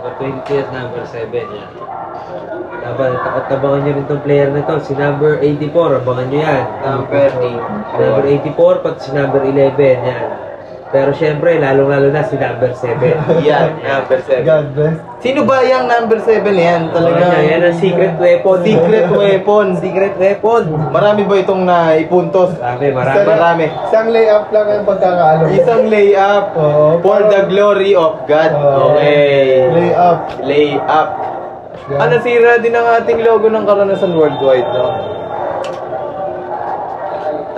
Number 20 at number 7. Yan. Abangan nyo rin itong player na ito. Si number 84, abangan nyo yan. Number 8. Number 84, pati si number 11. Yan. Pero syempre, lalong-lalo na si number 7. Yan, number 7. God bless. Sino ba yung number 7 yan? Talaga. Yan ang secret weapon. Secret weapon. Secret weapon. Marami ba itong naipuntos? Marami. Isang layup lang ang pagkakaalo. Isang layup for the glory of God. Okay. Layup. Layup. Nasira din ang ating logo ng Karanasan Worldwide, no?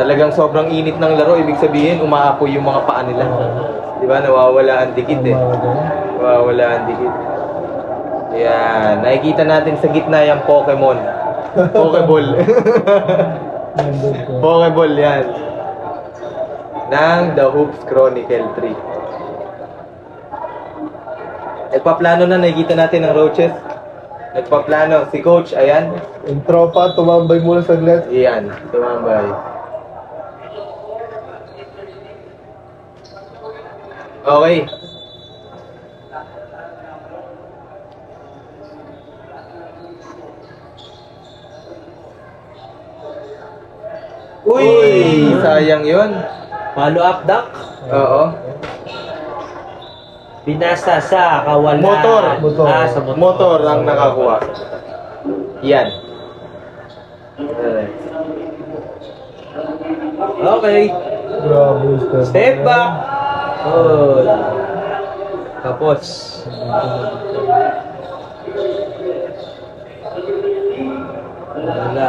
Talagang sobrang init ng laro, ibig sabihin umaapoy yung mga paa nila. Di ba? Nawawala ang dikit eh. Nawawala ang dikit. Yan. Nakikita natin sa gitna yung Pokemon. Pokeball. Pokeball yan. Ng The Hoops Chronicle 3. Nagpaplano na, nakikita natin ang roaches. Nagpaplano. Si Coach, ayan. Yung tropa, tumambay muna saglit. Iyan, tumambay. Okay. Uy! Sayang yun. Follow up duck. Oo. Binasa sa kawalan. Motor. Sa motor. Motor ang nakakuha. Yan. Okay. Grabe. Step back. Oh. Tapos. Wala.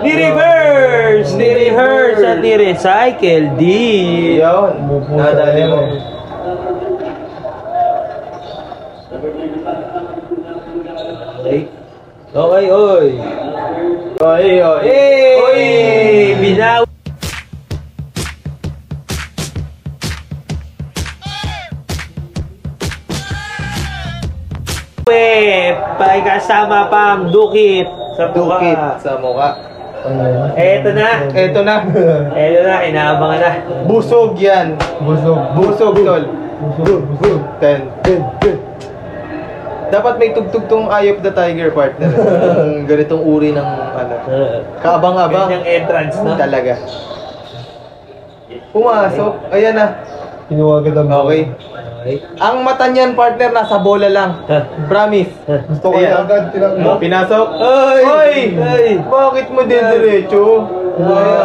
Ni-reverse! Ni-reverse at ni-recycle. Yun. Nadali mo. Okay. Okay, oy. Oy, oy. Oy! Binaw! Kasama pang dukit sa Dukit mukha. sa mukha. Eto na. Eto na. Eto na, inaabangan na. Busog yan. Busog. Busog, tol. Busog. 10. Dapat may tugtog tong Eye of the Tiger, partner. Ang ganitong uri ng ano. Kaabang-abang. Ganyang entrance, no? Talaga. Pumasok. Ayan na. Kinuwagad ang Okay. Okay. Ang mata niyan, partner, nasa bola lang. Promise. Gusto ko Ayan. agad tinakbo. Pinasok. Oy! Oy! Oy! Bakit mo didiretso?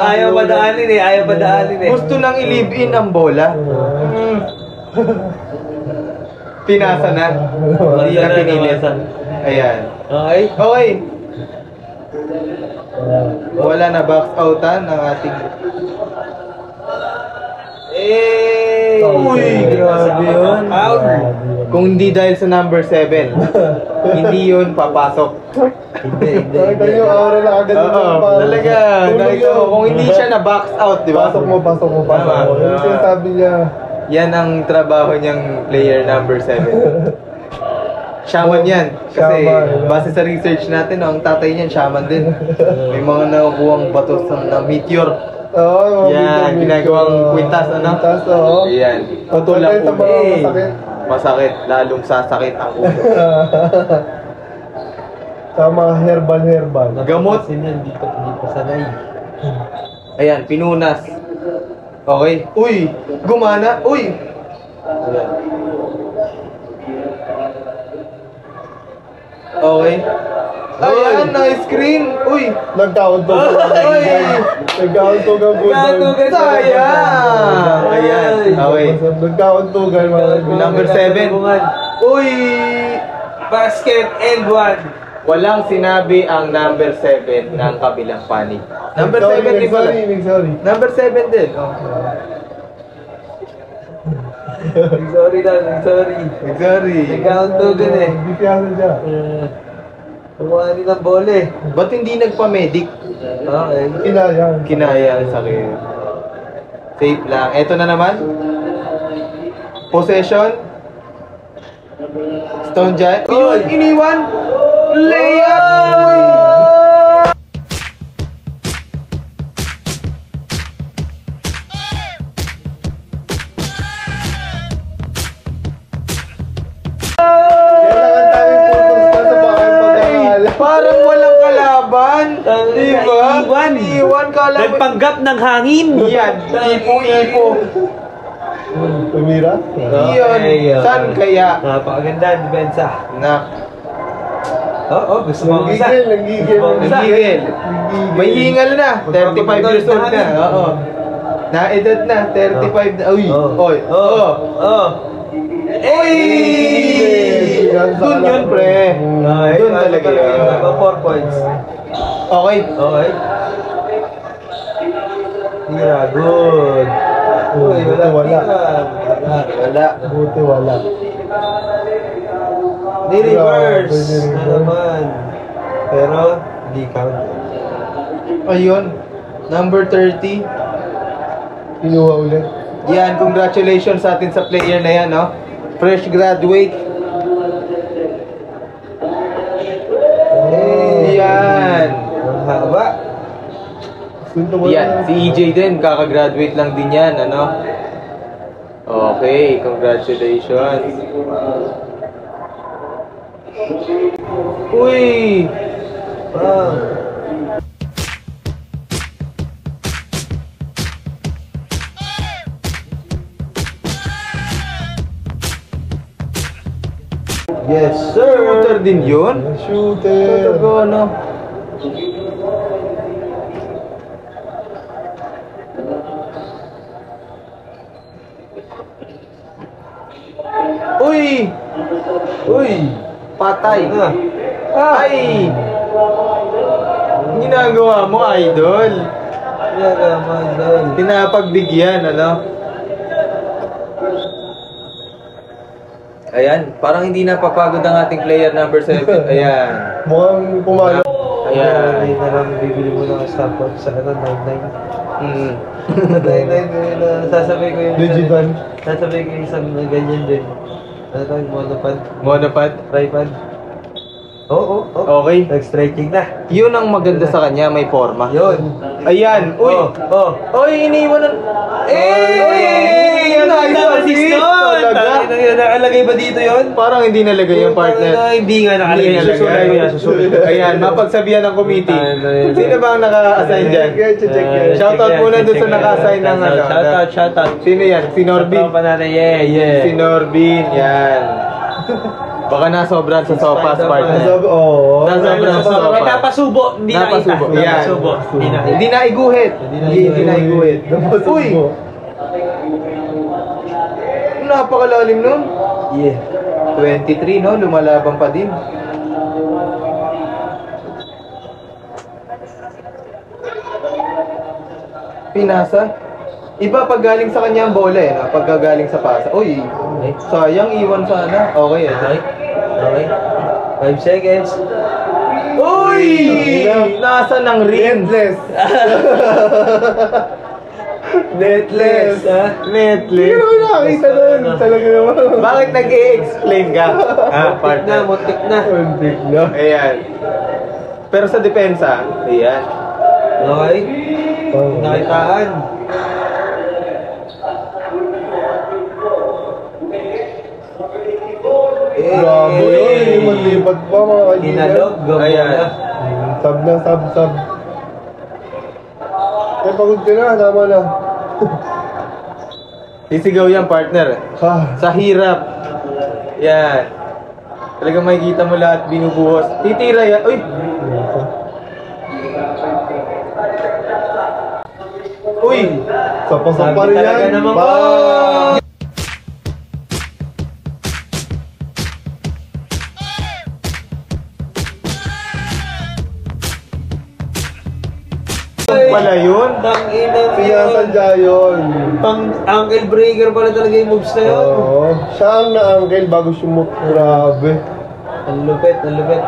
Ayaw padaanin eh, ayaw padaanin eh. Gusto nang i-live-in ang bola. Pinasa na. Hindi na pinilit. Ayan. Okay. Okay. Wala na box outan ng ating... Uy, grabe yun. Out. Kung hindi dahil sa number 7, hindi yun papasok. Hindi. Nakita niyo, aura na agad. Oo, talaga. Nakita mo, kung hindi siya na box out, di ba? Pasok mo. Tama. Yung sinasabi niya. Yan ang trabaho niyang player number 7. Shaman yan. Kasi Shaman. base sa research natin, ang tatay niyan, shaman din. May mga nakukuhang batos na meteor. Oo, Yan, ginagawang kwintas, ano? Kwintas, oo. Yan. Tutulak Sa po. mga masakit. Masakit, lalong sasakit ang ulo. Sa mga herbal. Gamot. Kasi hindi pa sanay. Ayan, pinunas. Okay. Uy, gumana. Uy. Ayan. Okay. Ayan, na-screen. Uy. Nagkauntog ang Nagkauntog. Sayang. Ayan. Okay. Nagkauntogan mga Number 7. Uy. Basket and one. Walang sinabi ang number 7 ng kabilang panig. Number 7 din pala. Sorry. Number 7 din. Oh. Sorry. Sorry. Nagkauntogan eh. Hindi piyasa siya. Kumuha rin ng bola eh. Ba't hindi nagpa-medic? Okay. Kinaya. Ang sakit. Safe lang. Eto na naman. Possession. Stone Giant. Yun, iniwan. Layup! Iniwan ka lang. Nagpanggap ng hangin. Yan, ipo-ipo. Tumira? Iyon, saan kaya? Napakaganda, depensa. Na, Gusto mo isa? Nanggigil. nagigil. May hingal na, 35 years old na. Oo. Na-edad na, 35 na. Uy, oy, Doon yun, pre. Doon talaga yun. 4 points. Okay. Okay. Yeah, good. Uy, Wala. Wala. Buti wala. Ni-reverse Grabe, na naman. Pero, di count. Ayun. Number 30. Kinuha ulit. Yan, congratulations sa atin sa player na yan, no? Fresh graduate. Yan. Ang haba. Sunto mo Yan, si EJ din, kakagraduate lang din yan, ano? Okay, congratulations. Uy! Yes, sir. Shooter din yun? Shooter. Talaga, ano? Uy! Uy! Patay! Ah. Ay! Ginagawa mo, idol. Yan naman, dahil. Pinapagbigyan, ano? Ayan, parang hindi napapagod ang ating player number 7. Ayan. Mukhang pumalo. Ayan. Ayan. Na lang bibili mo ng stopwatch sa 99. Mm. 99 sasabihin ko yung Digital. Sasabihin ko yung isang ganyan din. Ano tawag? Monopod? Monopod? Tripod? Oo. Okay. Nag-stretching na. Yun ang maganda sa kanya, may forma. Yun. Ayan. Uy! Uy, iniwan ng... Yan, Assist nun! Talaga? Nakalagay ba dito yun? Parang hindi nalagay yung partner. Hindi nga nakalagay. Hindi Susunod ko yan, susunod. Ayan, mapagsabihan ng committee. Ayan. Sino ba ang naka-assign dyan? Check yan. Shoutout muna doon sa naka-assign ng ano. Shoutout. Sino yan? Si Norbin. Tropa natin, yeah. Si Norbin, yan. Baka nasobran sa sopas partner. Oo. Nasobran sa sopas. Napasubo, hindi nakita. Napasubo. Yan. Napasubo, hindi nakita. Hindi naiguhit. Hindi naiguhit. Uy! Napakalalim nun. Yeah. 23, no? Lumalaban pa din. Pinasa. Iba pag galing sa kanya ang bola eh, no? Pag galing sa pasa. Uy, sayang iwan sana. Okay, Okay. Okay. 5 seconds. Uy! Nasa ng ring. Endless. Netless, ha? Netless. Hindi ko nakakita doon. Talaga naman. Bakit nag-i-explain ka? Muntik na, muntik na. Muntik na. Ayan. Pero sa depensa, ayan. Okay. Nakitaan. Grabe yun. Lipat pa mga kaibigan. Hinalog, Ayan. gawin. Sub na, sub. Eh, pagod ka na. Tama na. Sisigaw yan, partner. Ha. Sa hirap. Yan. Talagang makikita mo lahat binubuhos. Titira yan. Uy! Uy! Sapa-sapa Sabi rin talaga yan. naman, Bye! Pala yun. Tangina mo. Siya sadya yun. Pang ankle breaker pala talaga yung moves na yun. Oo. Siya ang na-uncle bago sumot. Grabe. Ang lupit, ang lupit.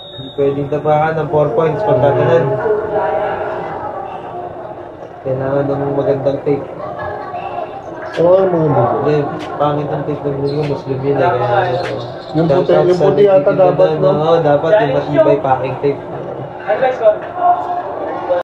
Hindi pwedeng tapakan ng 4 points pag gano'n. Kailangan ng magandang tape. Ano ang mga dito? Hindi, pangit ang tape ng Ligo, Muslim yun. Kaya, Yung shoutout puti sa yata nagtitinda dapat, doon, no? oo, dapat yung matibay packing tape.